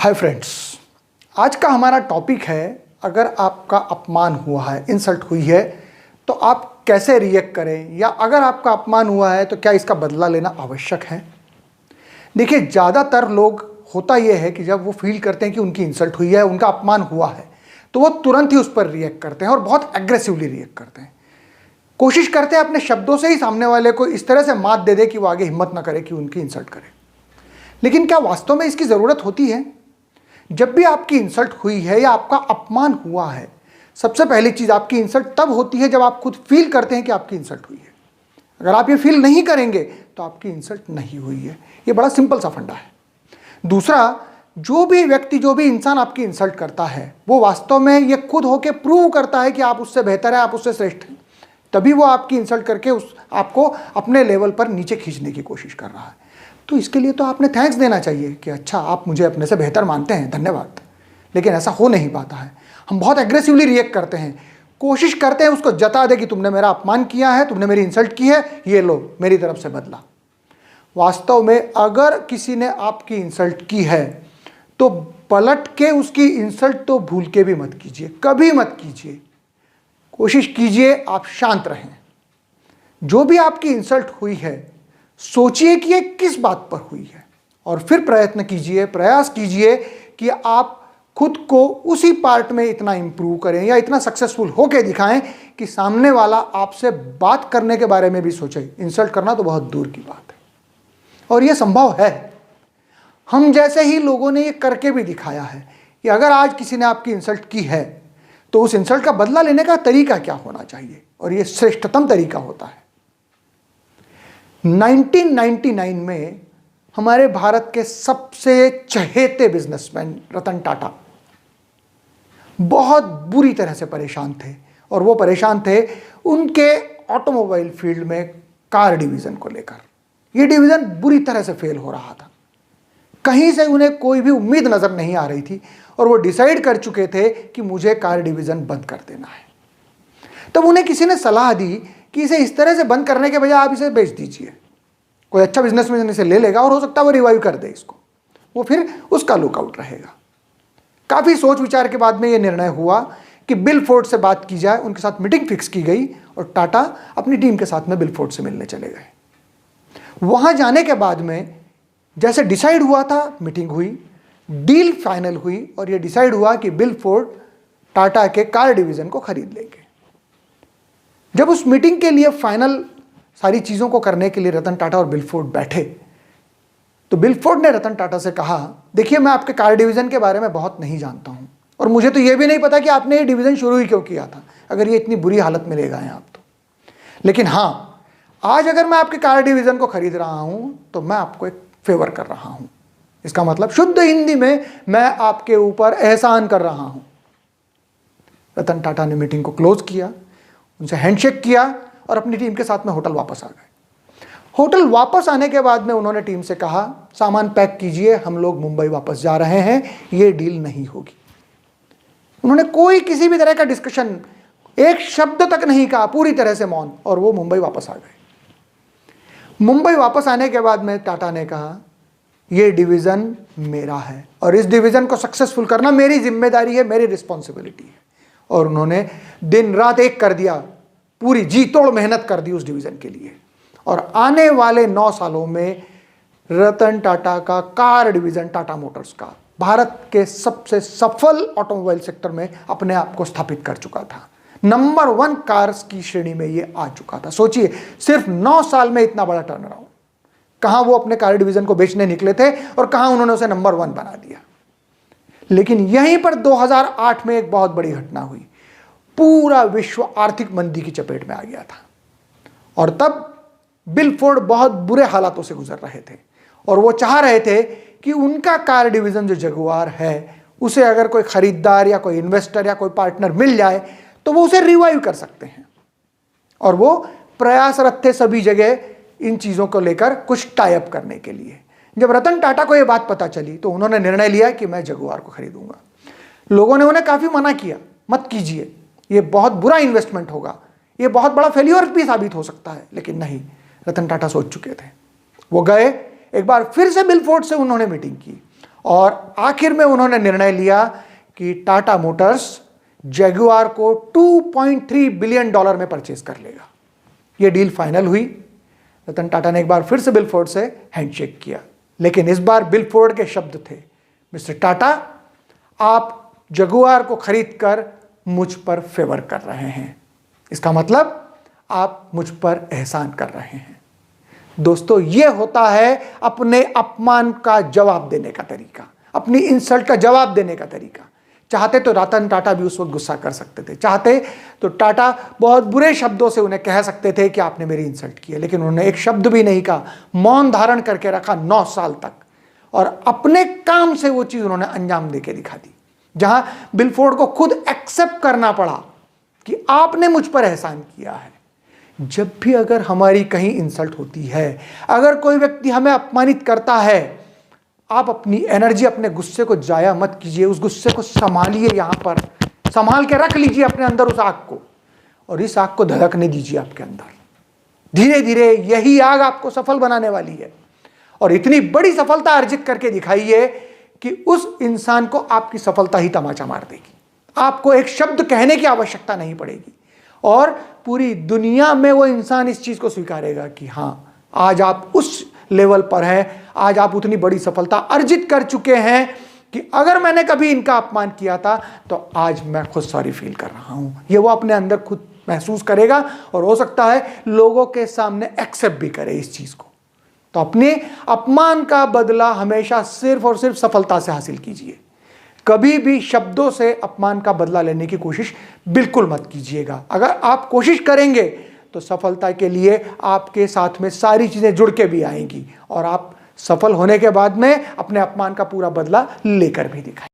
Hi friends, आज का हमारा टॉपिक है अगर आपका अपमान हुआ है, इंसल्ट हुई है तो आप कैसे रिएक्ट करें, या अगर आपका अपमान हुआ है तो क्या इसका बदला लेना आवश्यक है। देखिए, ज़्यादातर लोग होता यह है कि जब वो फील करते हैं कि उनकी इंसल्ट हुई है, उनका अपमान हुआ है, तो वो तुरंत ही उस पर रिएक्ट करते हैं और बहुत एग्रेसिवली रिएक्ट करते हैं। कोशिश करते हैं अपने शब्दों से ही सामने वाले को इस तरह से मात दे दे कि वो आगे हिम्मत ना करे कि उनकी इंसल्ट करे। लेकिन क्या वास्तव में इसकी ज़रूरत होती है? जब भी आपकी इंसल्ट हुई है या आपका अपमान हुआ है, सबसे पहली चीज़, आपकी इंसल्ट तब होती है जब आप खुद फील करते हैं कि आपकी इंसल्ट हुई है। अगर आप ये फील नहीं करेंगे तो आपकी इंसल्ट नहीं हुई है। ये बड़ा सिंपल सा फंडा है। दूसरा, जो भी व्यक्ति, जो भी इंसान आपकी इंसल्ट करता है, वो वास्तव में ये खुद होकर प्रूव करता है कि आप उससे बेहतर हैं, आप उससे श्रेष्ठ हैं। तभी वो आपकी इंसल्ट करके आपको अपने लेवल पर नीचे खींचने की कोशिश कर रहा है। तो इसके लिए तो आपने थैंक्स देना चाहिए कि अच्छा, आप मुझे अपने से बेहतर मानते हैं, धन्यवाद। लेकिन ऐसा हो नहीं पाता है। हम बहुत एग्रेसिवली रिएक्ट करते हैं, कोशिश करते हैं उसको जता दे कि तुमने मेरा अपमान किया है, तुमने मेरी इंसल्ट की है, ये लो मेरी तरफ से बदला। वास्तव में अगर किसी ने आपकी इंसल्ट की है तो पलट के उसकी इंसल्ट तो भूल के भी मत कीजिए, कभी मत कीजिए। कोशिश कीजिए आप शांत रहें। जो भी आपकी इंसल्ट हुई है, सोचिए कि ये किस बात पर हुई है और फिर प्रयत्न कीजिए, प्रयास कीजिए कि आप खुद को उसी पार्ट में इतना इंप्रूव करें या इतना सक्सेसफुल होकर दिखाएं कि सामने वाला आपसे बात करने के बारे में भी सोचे। इंसल्ट करना तो बहुत दूर की बात है और यह संभव है। हम जैसे ही लोगों ने ये करके भी दिखाया है कि अगर आज किसी ने आपकी इंसल्ट की है तो उस इंसल्ट का बदला लेने का तरीका क्या होना चाहिए, और यह श्रेष्ठतम तरीका होता है। 1999 में हमारे भारत के सबसे चहेते बिजनेसमैन रतन टाटा बहुत बुरी तरह से परेशान थे, और वो परेशान थे उनके ऑटोमोबाइल फील्ड में कार डिवीज़न को लेकर। ये डिवीज़न बुरी तरह से फेल हो रहा था, कहीं से उन्हें कोई भी उम्मीद नज़र नहीं आ रही थी, और वो डिसाइड कर चुके थे कि मुझे कार डिवीज़न बंद कर देना है। तब उन्हें किसी ने सलाह दी कि इसे इस तरह से बंद करने के बजाय आप इसे बेच दीजिए, कोई अच्छा बिजनेसमैन इसे ले लेगा और हो सकता है वो रिवाइव कर दे इसको, वो फिर उसका लुकआउट रहेगा। काफ़ी सोच विचार के बाद में ये निर्णय हुआ कि बिल फोर्ड से बात की जाए। उनके साथ मीटिंग फिक्स की गई और टाटा अपनी टीम के साथ में बिल फोर्ड से मिलने चले गए। वहाँ जाने के बाद में जैसे डिसाइड हुआ था, मीटिंग हुई, डील फाइनल हुई और ये डिसाइड हुआ कि बिल फोर्ड टाटा के कार डिवीज़न को खरीद लेंगे। जब उस मीटिंग के लिए फाइनल सारी चीज़ों को करने के लिए रतन टाटा और बिल फोर्ड बैठे, तो बिल फोर्ड ने रतन टाटा से कहा, देखिए, मैं आपके कार डिवीज़न के बारे में बहुत नहीं जानता हूँ और मुझे तो ये भी नहीं पता कि आपने ये डिवीज़न शुरू ही क्यों किया था, अगर ये इतनी बुरी हालत में ले गए हैं आप तो। लेकिन हाँ, आज अगर मैं आपके कार डिवीज़न को खरीद रहा हूँ तो मैं आपको एक फेवर कर रहा हूँ। इसका मतलब शुद्ध हिंदी में, मैं आपके ऊपर एहसान कर रहा हूँ। रतन टाटा ने मीटिंग को क्लोज किया, उनसे हैंडशेक किया और अपनी टीम के साथ में होटल वापस आ गए। होटल वापस आने के बाद में उन्होंने टीम से कहा, सामान पैक कीजिए, हम लोग मुंबई वापस जा रहे हैं, ये डील नहीं होगी। उन्होंने कोई किसी भी तरह का डिस्कशन, एक शब्द तक नहीं कहा, पूरी तरह से मौन, और वो मुंबई वापस आ गए। मुंबई वापस आने के बाद में टाटा ने कहा, ये डिवीज़न मेरा है और इस डिवीज़न को सक्सेसफुल करना मेरी जिम्मेदारी है, मेरी रिस्पॉन्सिबिलिटी है। और उन्होंने दिन रात एक कर दिया, पूरी जी तोड़ मेहनत कर दी उस डिवीज़न के लिए। और आने वाले 9 सालों में रतन टाटा का कार डिवीज़न, टाटा मोटर्स का, भारत के सबसे सफल ऑटोमोबाइल सेक्टर में अपने आप को स्थापित कर चुका था। नंबर 1 कार्स की श्रेणी में ये आ चुका था। सोचिए, सिर्फ 9 साल में इतना बड़ा टर्न अराउंड। कहाँ वो अपने कार डिवीज़न को बेचने निकले थे और कहाँ उन्होंने उसे नंबर 1 बना दिया। लेकिन यहीं पर 2008 में एक बहुत बड़ी घटना हुई। पूरा विश्व आर्थिक मंदी की चपेट में आ गया था और तब बिल फोर्ड बहुत बुरे हालातों से गुजर रहे थे और वो चाह रहे थे कि उनका कार डिवीज़न जो जगुआर है, उसे अगर कोई खरीदार या कोई इन्वेस्टर या कोई पार्टनर मिल जाए तो वो उसे रिवाइव कर सकते हैं। और वो प्रयासरत थे सभी जगह इन चीज़ों को लेकर कुछ टाई अप करने के लिए। जब रतन टाटा को ये बात पता चली तो उन्होंने निर्णय लिया कि मैं जगुआर को खरीदूंगा। लोगों ने उन्हें काफ़ी मना किया, मत कीजिए, ये बहुत बुरा इन्वेस्टमेंट होगा, ये बहुत बड़ा फेल्योर भी साबित हो सकता है। लेकिन नहीं, रतन टाटा सोच चुके थे। वो गए, एक बार फिर से बिल फोर्ड से उन्होंने मीटिंग की और आखिर में उन्होंने निर्णय लिया कि टाटा मोटर्स जगुआर को $2.3 बिलियन में परचेज कर लेगा। यह डील फाइनल हुई। रतन टाटा ने एक बार फिर से बिल फोर्ड से हैंडशेक किया, लेकिन इस बार बिल फोर्ड के शब्द थे, मिस्टर टाटा, आप जगुआर को खरीद कर मुझ पर फेवर कर रहे हैं। इसका मतलब आप मुझ पर एहसान कर रहे हैं। दोस्तों, यह होता है अपने अपमान का जवाब देने का तरीका, अपनी इंसल्ट का जवाब देने का तरीका। चाहते तो रतन टाटा भी उस वक्त गुस्सा कर सकते थे, चाहते तो टाटा बहुत बुरे शब्दों से उन्हें कह सकते थे कि आपने मेरी इंसल्ट की है, लेकिन उन्होंने एक शब्द भी नहीं कहा, मौन धारण करके रखा 9 साल तक, और अपने काम से वो चीज उन्होंने अंजाम देके दिखा दी, जहां बिल फोर्ड को खुद एक्सेप्ट करना पड़ा कि आपने मुझ पर एहसान किया है। जब भी अगर हमारी कहीं इंसल्ट होती है, अगर कोई व्यक्ति हमें अपमानित करता है, आप अपनी एनर्जी, अपने गुस्से को जाया मत कीजिए, उस गुस्से को संभालिए, यहां पर संभाल के रख लीजिए अपने अंदर उस आग को, और इस आग को धड़कने दीजिए आपके अंदर। धीरे धीरे यही आग आपको सफल बनाने वाली है, और इतनी बड़ी सफलता अर्जित करके दिखाइए कि उस इंसान को आपकी सफलता ही तमाचा मार देगी। आपको एक शब्द कहने की आवश्यकता नहीं पड़ेगी, और पूरी दुनिया में वो इंसान इस चीज को स्वीकारेगा कि हां, आज आप उस लेवल पर हैं, आज आप उतनी बड़ी सफलता अर्जित कर चुके हैं कि अगर मैंने कभी इनका अपमान किया था तो आज मैं खुद सॉरी फील कर रहा हूं। ये वो अपने अंदर खुद महसूस करेगा, और हो सकता है लोगों के सामने एक्सेप्ट भी करे इस चीज को। तो अपने अपमान का बदला हमेशा सिर्फ और सिर्फ सफलता से हासिल कीजिए। कभी भी शब्दों से अपमान का बदला लेने की कोशिश बिल्कुल मत कीजिएगा। अगर आप कोशिश करेंगे तो सफलता के लिए आपके साथ में सारी चीजें जुड़ के भी आएंगी, और आप सफल होने के बाद में अपने अपमान का पूरा बदला लेकर भी दिखाएंगे।